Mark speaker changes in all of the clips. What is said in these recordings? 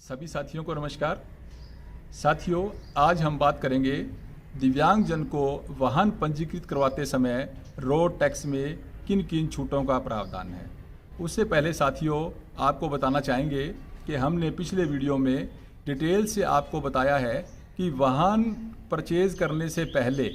Speaker 1: सभी साथियों को नमस्कार। साथियों, आज हम बात करेंगे दिव्यांगजन को वाहन पंजीकृत करवाते समय रोड टैक्स में किन किन छूटों का प्रावधान है। उससे पहले साथियों, आपको बताना चाहेंगे कि हमने पिछले वीडियो में डिटेल से आपको बताया है कि वाहन परचेज करने से पहले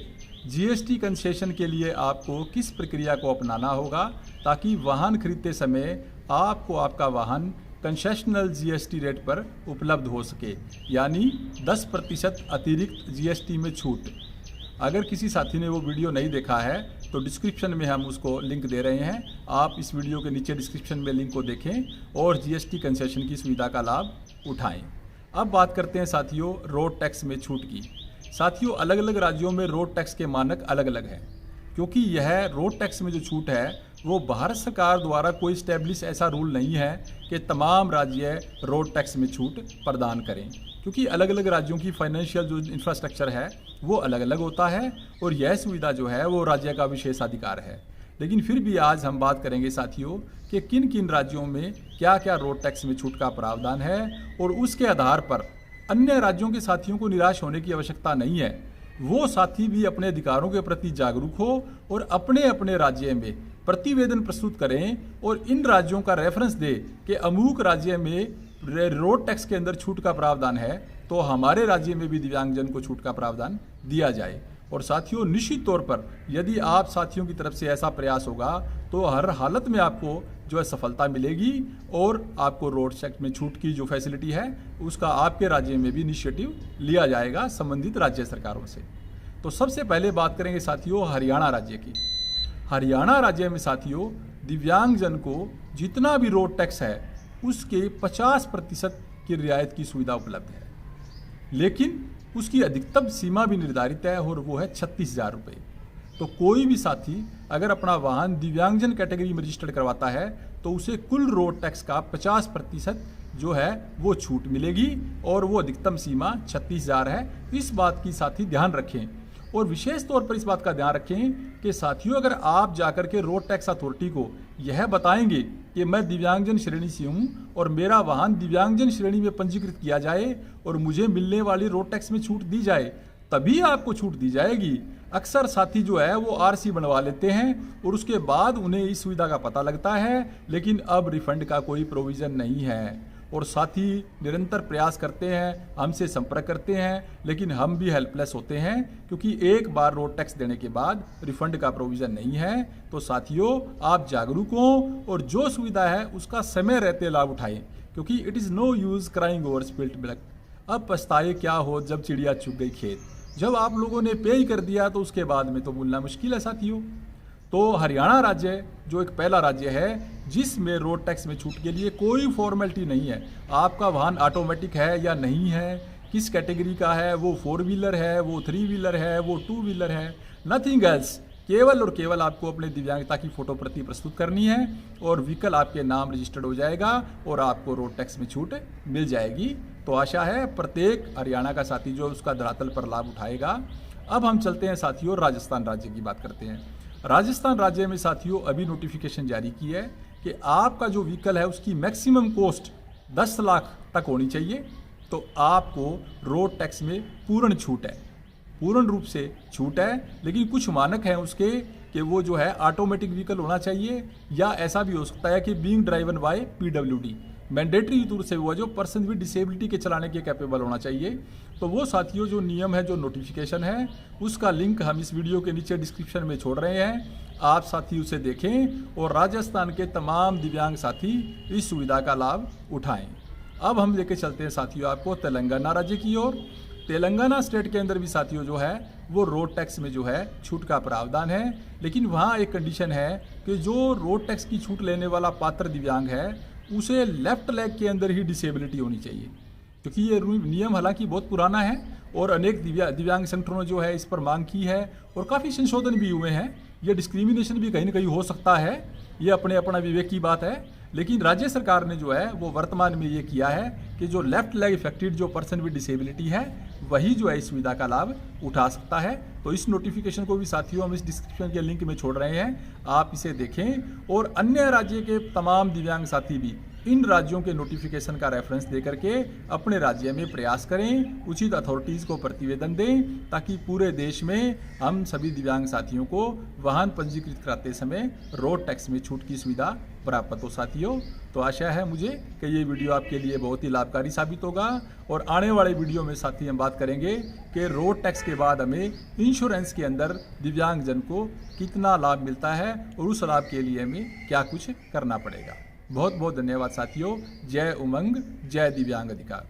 Speaker 1: जीएसटी कंसेशन के लिए आपको किस प्रक्रिया को अपनाना होगा ताकि वाहन खरीदते समय आपको आपका वाहन कंसेशनल जीएसटी रेट पर उपलब्ध हो सके, यानी 10% अतिरिक्त जीएसटी में छूट। अगर किसी साथी ने वो वीडियो नहीं देखा है तो डिस्क्रिप्शन में हम उसको लिंक दे रहे हैं, आप इस वीडियो के नीचे डिस्क्रिप्शन में लिंक को देखें और जीएसटी कंसेशन की सुविधा का लाभ उठाएं। अब बात करते हैं साथियों रोड टैक्स में छूट की। साथियों, अलग अलग राज्यों में रोड टैक्स के मानक अलग अलग हैं, क्योंकि यह रोड टैक्स में जो छूट है वो भारत सरकार द्वारा कोई स्टैब्लिश ऐसा रूल नहीं है कि तमाम राज्य रोड टैक्स में छूट प्रदान करें, क्योंकि अलग अलग राज्यों की फाइनेंशियल जो इंफ्रास्ट्रक्चर है वो अलग अलग होता है और यह सुविधा जो है वो राज्य का विशेषाधिकार है। लेकिन फिर भी आज हम बात करेंगे साथियों कि किन किन राज्यों में क्या क्या रोड टैक्स में छूट का प्रावधान है, और उसके आधार पर अन्य राज्यों के साथियों को निराश होने की आवश्यकता नहीं है। वो साथी भी अपने अधिकारों के प्रति जागरूक हो और अपने अपने राज्य में प्रतिवेदन प्रस्तुत करें और इन राज्यों का रेफरेंस दे कि अमुक राज्य में रोड टैक्स के अंदर छूट का प्रावधान है तो हमारे राज्य में भी दिव्यांगजन को छूट का प्रावधान दिया जाए। और साथियों, निश्चित तौर पर यदि आप साथियों की तरफ से ऐसा प्रयास होगा तो हर हालत में आपको जो है सफलता मिलेगी और आपको रोड टैक्स में छूट की जो फैसिलिटी है उसका आपके राज्य में भी इनिशिएटिव लिया जाएगा संबंधित राज्य सरकारों से। तो सबसे पहले बात करेंगे साथियों हरियाणा राज्य की। हरियाणा राज्य में साथियों दिव्यांगजन को जितना भी रोड टैक्स है उसके 50% की रियायत की सुविधा उपलब्ध है, लेकिन उसकी अधिकतम सीमा भी निर्धारित है और वो है 36,000 रुपये। तो कोई भी साथी अगर अपना वाहन दिव्यांगजन कैटेगरी में रजिस्टर्ड करवाता है तो उसे कुल रोड टैक्स का 50% जो है वो छूट मिलेगी और वो अधिकतम सीमा 36,000 है। इस बात की साथी ध्यान रखें और विशेष तौर पर इस बात का ध्यान रखें कि साथियों अगर आप जाकर के रोड टैक्स अथॉरिटी को यह बताएंगे कि मैं दिव्यांगजन श्रेणी से हूं और मेरा वाहन दिव्यांगजन श्रेणी में पंजीकृत किया जाए और मुझे मिलने वाली रोड टैक्स में छूट दी जाए, तभी आपको छूट दी जाएगी। अक्सर साथी जो है वो आरसी बनवा लेते हैं और उसके बाद उन्हें इस सुविधा का पता लगता है, लेकिन अब रिफंड का कोई प्रोविज़न नहीं है और साथी निरंतर प्रयास करते हैं, हमसे संपर्क करते हैं, लेकिन हम भी हेल्पलेस होते हैं क्योंकि एक बार रोड टैक्स देने के बाद रिफंड का प्रोविज़न नहीं है। तो साथियों, आप जागरूक हों और जो सुविधा है उसका समय रहते लाभ उठाएं, क्योंकि it is no use crying over spilt milk. अब पछताए क्या हो जब चिड़िया चुग गई खेत। जब आप लोगों ने पे ही कर दिया तो उसके बाद में तो भूलना मुश्किल है साथियों। तो हरियाणा राज्य जो एक पहला राज्य है जिसमें रोड टैक्स में छूट के लिए कोई फॉर्मेलिटी नहीं है। आपका वाहन ऑटोमेटिक है या नहीं है, किस कैटेगरी का है, वो 4 व्हीलर है, वो 3 व्हीलर है, वो 2 व्हीलर है, नथिंग एल्स। केवल और केवल आपको अपने दिव्यांगता की फोटो प्रति प्रस्तुत करनी है और व्हीकल आपके नाम रजिस्टर्ड हो जाएगा और आपको रोड टैक्स में छूट मिल जाएगी। तो आशा है प्रत्येक हरियाणा का साथी जो उसका धरातल पर लाभ उठाएगा। अब हम चलते हैं साथियों राजस्थान राज्य की बात करते हैं। राजस्थान राज्य में साथियों अभी नोटिफिकेशन जारी की है कि आपका जो व्हीकल है उसकी मैक्सिमम कॉस्ट 10 लाख तक होनी चाहिए, तो आपको रोड टैक्स में पूर्ण छूट है, पूर्ण रूप से छूट है। लेकिन कुछ मानक हैं उसके कि वो जो है ऑटोमेटिक व्हीकल होना चाहिए या ऐसा भी हो सकता है कि being driven by PWD, mandatory रूप से वो जो पर्सन विद डिसेबिलिटी के चलाने के कैपेबल होना चाहिए। तो वो साथियों जो नियम है, जो नोटिफिकेशन है, उसका लिंक हम इस वीडियो के नीचे डिस्क्रिप्शन में छोड़ रहे हैं। आप साथी उसे देखें और राजस्थान के तमाम दिव्यांग साथी इस सुविधा का लाभ उठाएं। अब हम लेके चलते हैं साथियों आपको तेलंगाना राज्य की ओर। तेलंगाना स्टेट के अंदर भी साथियों जो है वो रोड टैक्स में जो है छूट का प्रावधान है, लेकिन वहाँ एक कंडीशन है कि जो रोड टैक्स की छूट लेने वाला पात्र दिव्यांग है उसे लेफ्ट लेग के अंदर ही डिसेबिलिटी होनी चाहिए, क्योंकि ये नियम हालांकि बहुत पुराना है और अनेक दिव्यांग संगठनों ने जो है इस पर मांग की है और काफ़ी संशोधन भी हुए हैं। ये डिस्क्रिमिनेशन भी कहीं ना कहीं हो सकता है, ये अपना विवेक की बात है, लेकिन राज्य सरकार ने जो है वो वर्तमान में ये किया है कि जो लेफ्ट लेग इफेक्टेड जो पर्सन विद डिसेबिलिटी है वही जो है इस सुविधा का लाभ उठा सकता है। तो इस नोटिफिकेशन को भी साथियों हम इस डिस्क्रिप्शन के लिंक में छोड़ रहे हैं, आप इसे देखें और अन्य राज्य के तमाम दिव्यांग साथी भी इन राज्यों के नोटिफिकेशन का रेफरेंस देकर के अपने राज्य में प्रयास करें, उचित अथॉरिटीज़ को प्रतिवेदन दें, ताकि पूरे देश में हम सभी दिव्यांग साथियों को वाहन पंजीकृत कराते समय रोड टैक्स में छूट की सुविधा प्राप्त हो। साथियों, तो आशा है मुझे कि ये वीडियो आपके लिए बहुत ही लाभकारी साबित होगा और आने वाले वीडियो में साथी हम बात करेंगे कि रोड टैक्स के बाद हमें इंश्योरेंस के अंदर दिव्यांगजन को कितना लाभ मिलता है और उस लाभ के लिए हमें क्या कुछ करना पड़ेगा। बहुत बहुत धन्यवाद साथियों। जय उमंग, जय दिव्यांग अधिकार।